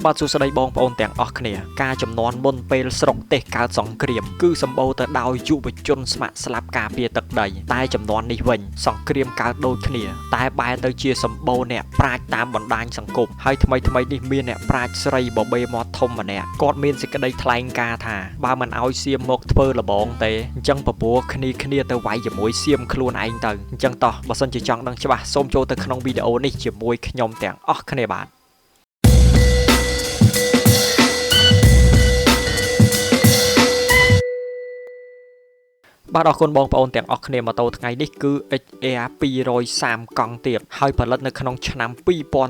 បាទសួស្តីបងប្អូនទាំងអស់គ្នាការចំនួនមុនពេលស្រុកទេសកើតសង្គ្រាមគឺសម្បូរទៅដោយយុវជនស្ម័គ្រស្លាប់ការពារទឹកដីតែចំនួននេះវិញសង្គ្រាមកើតដូចគ្នាតែបែរទៅជាសម្បូរអ្នកប្រាជ្ញតាមបណ្ដាញសង្គមហើយថ្មីនេះមានអ្នកប្រាជ្ញស្រីបបេមាត់ធំម្នាក់គាត់មានសេចក្តីថ្លែងការណ៍ថាបើមិនឲ្យសៀមមកធ្វើលបងទេអញ្ចឹងបបួរគ្នាទៅវាយជាមួយសៀមខ្លួនឯងទៅអញ្ចឹងតោះបើសិនជាចង់ដឹងច្បាស់សូមចូលទៅក្នុងវីដេអូនេះជាមួយខ្ញុំទាំងអស់គ្នាបាទបាទអរគុណបងប្អូនទាំងអស់គ្នាម៉ូតូថ្ងៃនេះគឺ XR 230កង់ទៀតហើយផលិតនៅក្នុងឆ្នាំ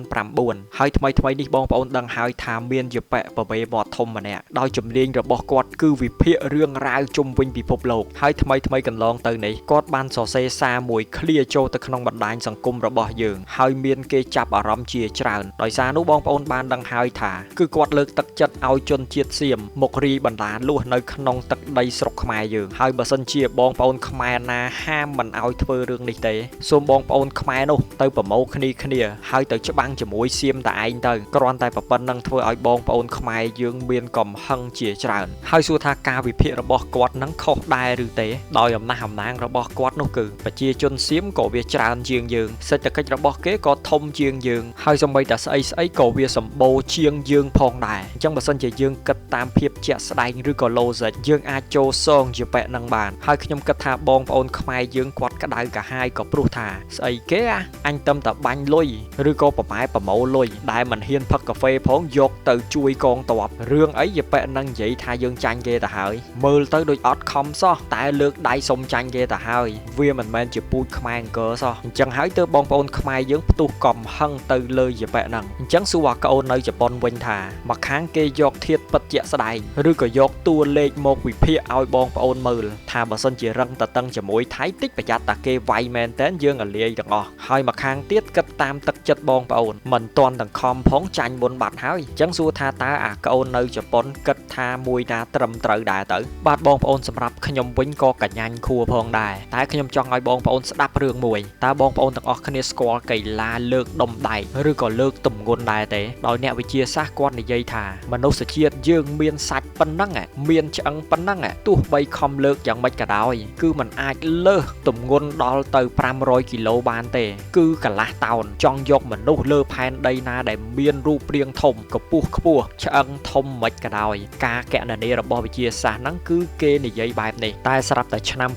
2009ហើយថ្មីនេះបងប្អូនដឹងហើយថាមានយប៉បបេមាត់ធំម្នាក់ដោយជំនាញរបស់គាត់គឺវិភាគរឿងរ៉ាវជុំវិញពិភពលោកហើយថ្មីកន្លងទៅនេះគាត់បានសរសេរសារមួយឃ្លាចូលទៅក្នុងបណ្ដាញសង្គមរបស់យើងហើយមានគេចាប់អារម្មណ៍ជាច្រើនដោយសារនោះបងប្អូនបានដឹងហើយថាគឺគាត់លើកទឹកចិត្តឲ្យជនជាតិសៀមមករីបណ្ដាលួសនៅក្នុងទឹកដីស្រុកខ្មែរយើងហើយបើសិនជាបងប្អូនខ្មែរណាហាមមិនឲ្យធ្វើរឿងនេះទេសូមបងប្អូនខ្មែរនោះទៅប្រមូលគ្នាហើយទៅច្បាំងជាមួយសៀមតែឯងទៅគ្រាន់តែប៉ុណ្្នឹងធ្វើឲ្យបងប្អូនខ្មែរយើងមានកំហឹងជាច្រើនហើយសួរថាការវិភាគរបស់គាត់នឹងខុសដែរឬទេដោយអំណះអំណាងរបស់គាត់នោះគឺប្រជាជនសៀមក៏វាច្រើនជាងយើងសេដ្ឋកិច្ចរបស់គេក៏ធំជាងយើងហើយសូម្បីតែស្អីក៏វាសម្បូរជាងយើងផងដែរអញ្ចឹងបើសិនជាយើងគិតតាមភាពជាក់ស្ដែងឬក៏ logic យើងអាចចូលសងជាបែបហ្នឹងបានហើយខ្ញុំគិតថាបងប្អូនខ្មែរយើងគាត់ក្តៅកាហាយក៏ព្រោះថាស្អីគេអញទៅតែបាញ់លុយឬក៏ប្រម៉ែប្រមូលលុយដែលមិនហ៊ានផឹកកាហ្វេផងយកទៅជួយកងទ័ពរឿងអីយប៉ែនឹងនិយាយថាយើងចាញ់គេទៅហើយមើលទៅដូចអត់ខំសោះតែលើកដៃសុំចាញ់គេទៅហើយវាមិនមែនជាពូជខ្មែរអង្គរសោះអញ្ចឹងហើយទើបបងប្អូនខ្មែរយើងផ្ទុះកំហឹងទៅលើយប៉ែហ្នឹងអញ្ចឹងសួរអាកូននៅជប៉ុនវិញថាមកខាងគេយកធាតុពិតជាក់ស្ដែងឬក៏យកតួលេខមកវិភាគឲ្យបងប្អូនមើលថាបើសិនជារឹងតតឹងជាមួយថៃតិចប្រយ័ត្នតាគេវាយមែនតែនយើងលាយទាំងអស់ហើយមកខាងទៀតគិតតាមទឹកចិត្តបងប្អូនមិនតន់ទាំងខំផងចាញ់មុនបាត់ហើយអញ្ចឹងសួរថាតើអាកូននៅជប៉ុនគិតថាមួយណាត្រឹមត្រូវដែរទៅបាទបងប្អូនសម្រាប់ខ្ញុំវិញក៏កញ្ញាញ់ខួរផងដែរតែខ្ញុំចង់ឲ្យបងប្អូនស្ដាប់រឿងមួយតើបងប្អូនទាំងអស់គ្នាស្គាល់កីឡាលើកដុំដែកឬក៏លើកទម្ងន់ដែរទេដោយអ្នកវិទ្យាសាស្ត្រគាត់និយាយថាមនុស្សជាតិយើងមានសាច់ប៉ុណ្ណឹងមានឆ្អឹងប៉ុណ្ណឹងទោះបីខំលើកយ៉ាងម៉េចក៏ដោយគឺมันអាចលើសទម្ងន់ដល់ទៅ500គីឡូបានទេគឺកន្លះតោនចង់យកមនុស្សលើផែនដីណាដែលមានរូបរាងធំកម្ពស់ខ្ពស់ឆ្អឹងធំមិនក៏ដោយការកណនារបស់វិទ្យាសាស្ត្រហ្នឹងគឺគេនិយាយបែបនេះតែស្រាប់តែឆ្នាំ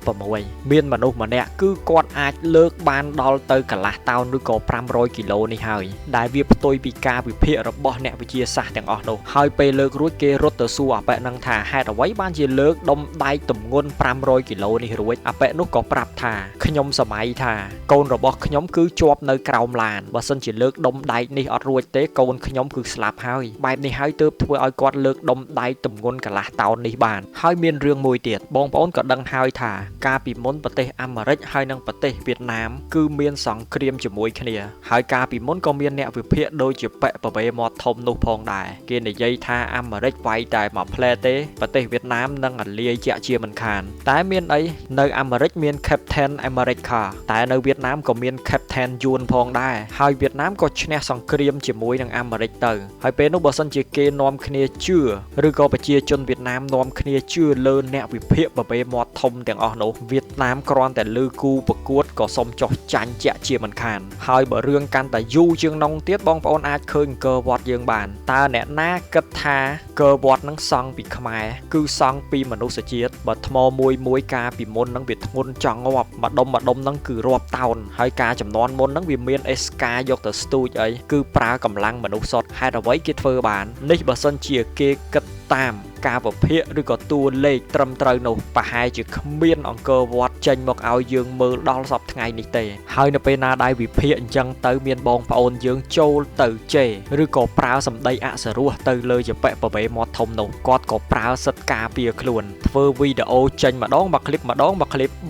2016មានមនុស្សម្នាក់គឺគាត់អាចលើកបានដល់ទៅកន្លះតោនឬក៏500គីឡូនេះហើយដែលវាផ្ទុយពីការវិភាគរបស់អ្នកវិទ្យាសាស្ត្រទាំងអស់នោះហើយពេលលើករួចគេរត់ទៅសួរអាប៉ែហ្នឹងថាហេតុអ្វីបានជាលើកដុំដែកទម្ងន់500គីឡូនេះរួចអាប៉ែនោះក៏ប្រាប់ថាខ្ញុំសម័យថាកូនរបស់ខ្ញុំគឺជាប់នៅក្រោមឡានបើសិនជាលើកដុំដែកនេះអត់រួចទេកូនខ្ញុំគឺស្លាប់ហើយបែបនេះហើយទើបធ្វើឲ្យគាត់លើកដុំដែកទម្ងន់កន្លះតោននេះបានហើយមានរឿងមួយទៀតបងប្អូនក៏ដឹងហើយថាកាលពីមុនប្រទេសអាមេរិកហើយនិងប្រទេសវៀតណាមគឺមានសង្គ្រាមជាមួយគ្នាហើយកាលពីមុនក៏មានអ្នកវិភាគដូចជាប៉ែបបេមាត់ធំនោះផងដែរគេនិយាយថាអាមេរិកវាយតែមួយផ្លែទេប្រទេសវៀតណាមនឹងអាលាយជាក់ជាមិនខានតែមានអីនៅអាមេរិកមាន Captain America តែនៅវៀតណាមក៏មាន Captain Yun ផងដែរហើយវៀតណាមក៏ឈ្នះសង្គ្រាមជាមួយនឹងអាមេរិកទៅហើយពេលនោះបើសិនជាគេនាំគ្នាជឿឬក៏ប្រជាជនវៀតណាមនាំគ្នាជឿលើអ្នកវិភាគបបេមាត់ធំទាំងអស់នោះវៀតណាមគ្រាន់តែលើគូប្រកួតក៏សុំចុះចាញ់ជាក់ជាមិនខានហើយបើរឿងកាន់តែយូរជាងនោះទៀតបងប្អូនអាចឃើញអង្គរវត្តយើងបានតើអ្នកណាគិតថាអង្គរវត្តនឹងសង់ពីខ្មែរគឺសង់ពីមនុស្សជាតិបើថ្មមួយកាលពីមុននឹងវាធ្ងន់ចង់ងាប់ម្ដុំហ្នឹងគឺរាប់តោនហើយការចំនួនមុនហ្នឹងវាមានអេសកាយកទៅស្ទូចអីគឺប្រើកម្លាំងមនុស្សសុទ្ធហេតុអ្វីគេធ្វើបាននេះបើសិនជាគេគិតតាមការវិភាគឬក៏តួលេខត្រឹមត្រូវនោះប្រហែលជាគ្មានអង្គរវត្តចេញមកឲ្យយើងមើលដល់សប្តាហ៍ថ្ងៃនេះទេហើយនៅពេលណាដែលវិភាគអញ្ចឹងទៅមានបងប្អូនយើងចូលទៅជេរឬក៏ប្រើសម្ដីអសរោះទៅលើយប៉ែបបេមាត់ធំនោះគាត់ក៏ប្រើសិទ្ធិការពារខ្លួនធ្វើវីដេអូចេញម្ដងមួយឃ្លីប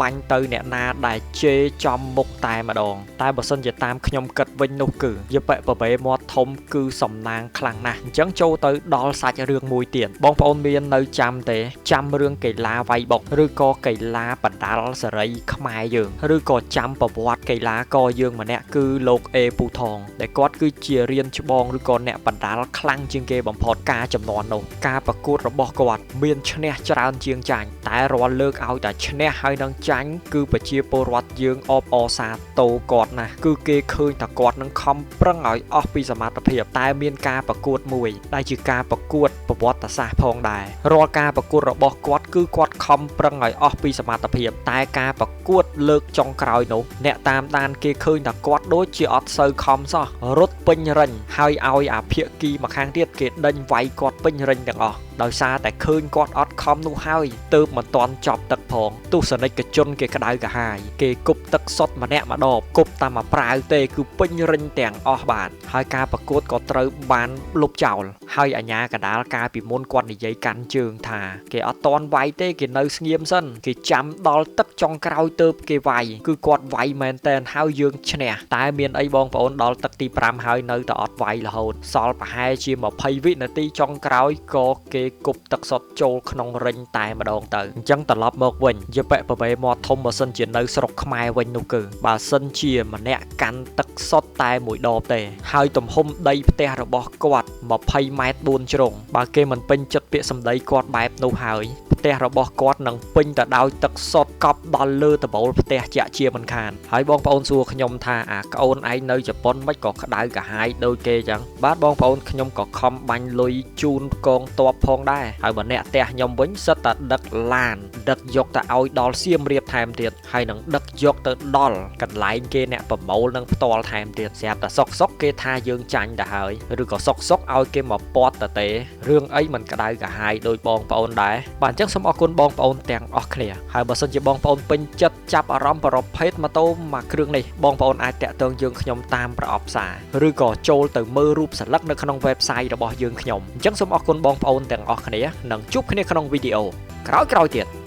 បាញ់ទៅអ្នកណាដែលជេរចំមុខតែម្ដងតែបើសិនជាតាមខ្ញុំគិតវិញនោះគឺយប៉ែបបេមាត់ធំគឺសំណាងខ្លាំងណាស់អញ្ចឹងចូលទៅដល់សាច់រឿងមួយទៀតបងប្អូន មាននៅចាំទេចាំរឿងកីឡាវាយបុកឬក៏កីឡាបណ្ដាលសេរីខ្មែរយើងឬក៏ចាំប្រវត្តិកីឡាករយើងម្នាក់គឺលោកអេពូថងដែលគាត់គឺជារៀនច្បងឬក៏អ្នកបណ្ដាលខ្លាំងជាងគេបំផុតការចំនួននោះការប្រកួតរបស់គាត់មានឈ្នះច្រើនជាងចាញ់តែរាល់លើកឲ្យតែឈ្នះហើយនឹងចាញ់គឺប្រជាពលរដ្ឋយើងអបអរសាទរគាត់ណាស់គឺគេឃើញថាគាត់នឹងខំប្រឹងឲ្យអស់ពីសមត្ថភាពតែមានការប្រកួតមួយដែលជាការប្រកួតប្រវត្តិសាស្ត្រផងដែររាល់ការប្រកួតរបស់គាត់គឺគាត់ខំប្រឹងឲ្យអស់ពីសមត្ថភាពតែការប្រកួតលើកចុងក្រោយនោះអ្នកតាមដានគេឃើញថាគាត់ដូចជាអត់សូវខំសោះរត់ពេញរិញហើយឲ្យអាភាគីម្ខាងទៀតគេដេញវាយគាត់ពេញរិញទាំងអស់ដោយសារតែឃើញគាត់អត់ខំនោះហើយទើបមិនទាន់ចប់ទឹកផងទស្សនិកជនគេក្តៅក្រហាយគេគប់ទឹកសុទ្ធម្នាក់ម្ដងគប់តាមមកប្រាវទេគឺពេញរិញទាំងអស់បាទហើយការប្រកួតក៏ត្រូវបានលុបចោលហើយអាញាកដាលកាលពីមុនគាត់និយាយកាន់ជើងថាគេអត់ទាន់វាយទេគេនៅស្ងៀមសិនគេចាំដល់ទឹកចុងក្រោយទៅគេវាយគឺគាត់វាយមែនតែនហើយយើងឈ្នះតែមានអីបងប្អូនដល់ទឹកទី5ហើយនៅតែអត់វាយរហូតសល់ប្រហែលជា20វិនាទីចុងក្រោយក៏គេគប់ទឹកសុទ្ធចូលក្នុងរិញតែម្ដងទៅអញ្ចឹងត្រឡប់មកវិញយប៉ែប្រវេមាត់ធំបើសិនជានៅស្រុកខ្មែរវិញនោះគឺបើសិនជាម្នាក់កាន់ទឹកសុទ្ធតែមួយដបទេហើយទំហំដីផ្ទះរបស់គាត់20ម៉ែត្រ4ជ្រុងបើគេមិនពេញចិត្តពាក្យសម្ដីគាត់បែបនោះហើយផ្ទះរបស់គាត់នឹងពេញទៅដោយទឹកសុទ្ធកប់ដល់លើដបូលផ្ទះជាក់ជាមិនខានហើយបងប្អូនសួរខ្ញុំថាអាក្អូនឯងនៅជប៉ុនមិនក៏ក្តៅក្រហាយដូចគេចឹងបាទបងប្អូនខ្ញុំក៏ខំបាញ់លុយជូនកងទ័ពផងដែរហើយម្នាក់ផ្ទះខ្ញុំវិញសិតតែដឹកឡានដឹកយកទៅឲ្យដល់សៀមរាបថែមទៀតហើយនឹងដឹកយកទៅដល់កន្លែងគេអ្នកប្រមូលនឹងផ្ទាល់ថែមទៀតស្រាប់តែសុកគេថាយើងចាញ់ទៅហើយឬក៏សុកឲ្យគេមកពាត់ទៅទេរឿងអីមិនក្តៅក្រហាយដោយបងប្អូនដែរបាទអញ្ចឹងសូមអរគុណបងប្អូនទាំងអស់គ្នាហើយបើសិនជាបងប្អូនពេញចិត្តចាប់អារម្មណ៍ប្រភេទម៉ូតូមួយគ្រឿងនេះបងប្អូនអាចតាក់ទងយើងខ្ញុំតាមប្រអប់ផ្សារឬក៏ចូលទៅមើលរូបសន្លឹកនៅក្នុង website របស់យើងខ្ញុំអញ្ចឹងសូមអរគុណបងប្អូនទាំងអស់គ្នានិងជួបគ្នាក្នុងវីដេអូក្រោយៗទៀត